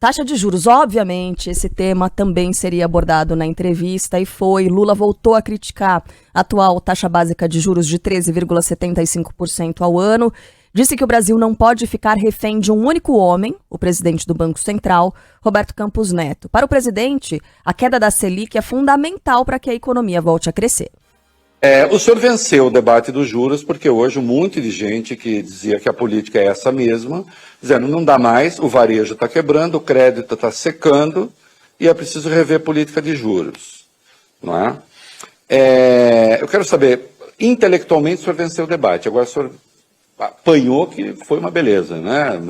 Taxa de juros, obviamente, esse tema também seria abordado na entrevista e foi. Lula voltou a criticar a atual taxa básica de juros de 13,75% ao ano. Disse que o Brasil não pode ficar refém de um único homem, o presidente do Banco Central, Roberto Campos Neto. Para o presidente, a queda da Selic é fundamental para que a economia volte a crescer. O senhor venceu o debate dos juros, porque hoje um monte de gente que dizia que a política é essa mesma, dizendo não dá mais, o varejo está quebrando, o crédito está secando e é preciso rever política de juros. Não é? Eu quero saber, intelectualmente o senhor venceu o debate, agora o senhor apanhou, que foi uma beleza, né?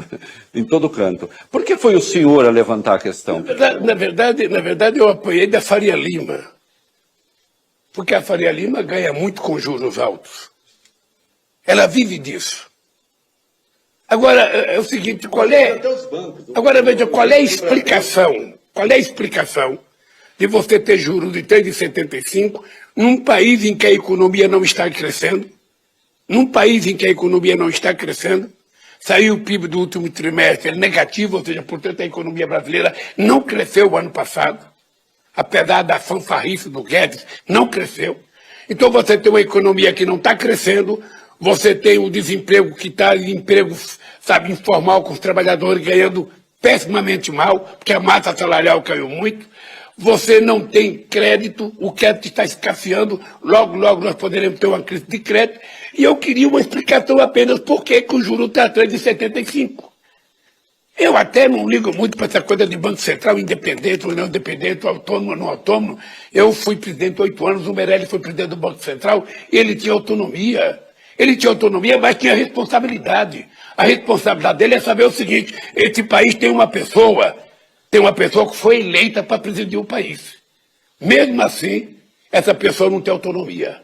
Em todo canto. Por que foi o senhor a levantar a questão? Na verdade eu apanhei da Faria Lima. Porque a Faria Lima ganha muito com juros altos. Ela vive disso. Agora, é o seguinte, Agora, veja, qual é a explicação? Qual é a explicação de você ter juros de 3,75 num país em que a economia não está crescendo? Num país em que a economia não está crescendo, saiu o PIB do último trimestre negativo, ou seja, portanto, a economia brasileira não cresceu o ano passado. Apesar da fanfarrice do Guedes, não cresceu. Então você tem uma economia que não está crescendo, você tem o desemprego que está em emprego, sabe, informal, com os trabalhadores ganhando pessimamente mal, porque a massa salarial caiu muito. Você não tem crédito, o crédito está escasseando, logo nós poderemos ter uma crise de crédito. E eu queria uma explicação apenas por que o juro está atrás de 75. Eu até não ligo muito para essa coisa de Banco Central independente ou não independente, autônomo ou não autônomo. Eu fui presidente 8 anos, o Meirelles foi presidente do Banco Central, e ele tinha autonomia. Ele tinha autonomia, mas tinha responsabilidade. A responsabilidade dele é saber o seguinte, esse país tem uma pessoa que foi eleita para presidir o país. Mesmo assim, essa pessoa não tem autonomia.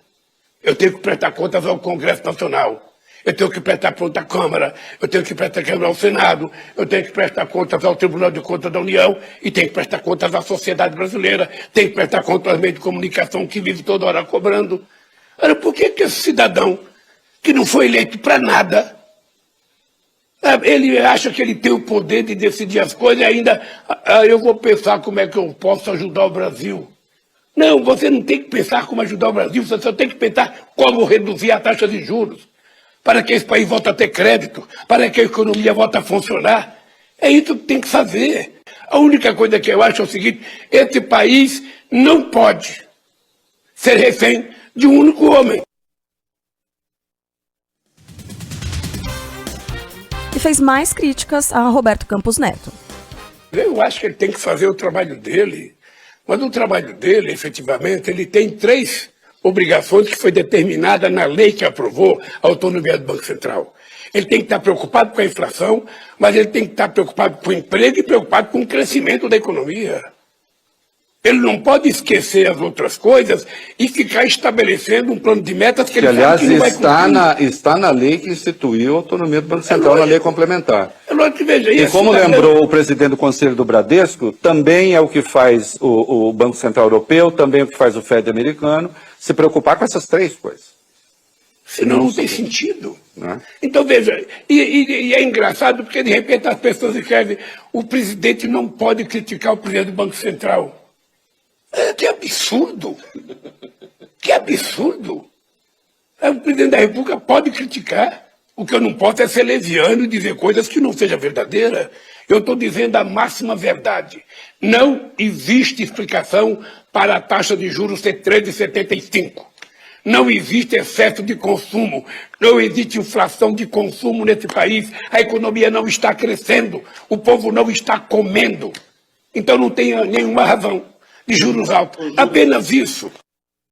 Eu tenho que prestar contas ao Congresso Nacional. Eu tenho que prestar contas à Câmara, eu tenho que prestar contas ao Senado, eu tenho que prestar contas ao Tribunal de Contas da União e tenho que prestar contas à sociedade brasileira, tenho que prestar contas aos meios de comunicação que vive toda hora cobrando. Ora, por que esse cidadão que não foi eleito para nada, ele acha que ele tem o poder de decidir as coisas e ainda eu vou pensar como é que eu posso ajudar o Brasil? Não, você não tem que pensar como ajudar o Brasil, você só tem que pensar como reduzir a taxa de juros, para que esse país volte a ter crédito, para que a economia volte a funcionar. É isso que tem que fazer. A única coisa que eu acho é o seguinte, esse país não pode ser refém de um único homem. E fez mais críticas a Roberto Campos Neto. Eu acho que ele tem que fazer o trabalho dele, mas o trabalho dele, efetivamente, ele tem 3 obrigações que foi determinada na lei que aprovou a autonomia do Banco Central. Ele tem que estar preocupado com a inflação, mas ele tem que estar preocupado com o emprego e preocupado com o crescimento da economia. Ele não pode esquecer as outras coisas e ficar estabelecendo um plano de metas que ele aliás, sabe que não vai cumprir. Está na lei que instituiu a autonomia do Banco Central, na lei complementar. É lógico que veja E como lembrou o presidente do Conselho do Bradesco, também é o que faz o Banco Central Europeu, também é o que faz o Fed americano, se preocupar com essas 3 coisas. Senão não tem sentido. Né? Então, veja, e é engraçado porque, de repente, as pessoas escrevem o presidente não pode criticar o presidente do Banco Central. Que absurdo! Que absurdo! O presidente da República pode criticar. O que eu não posso é ser leviano e dizer coisas que não sejam verdadeiras. Eu estou dizendo a máxima verdade. Não existe explicação para a taxa de juros ser 13,75. Não existe excesso de consumo, não existe inflação de consumo nesse país, a economia não está crescendo, o povo não está comendo. Então não tem nenhuma razão de juros altos, apenas isso.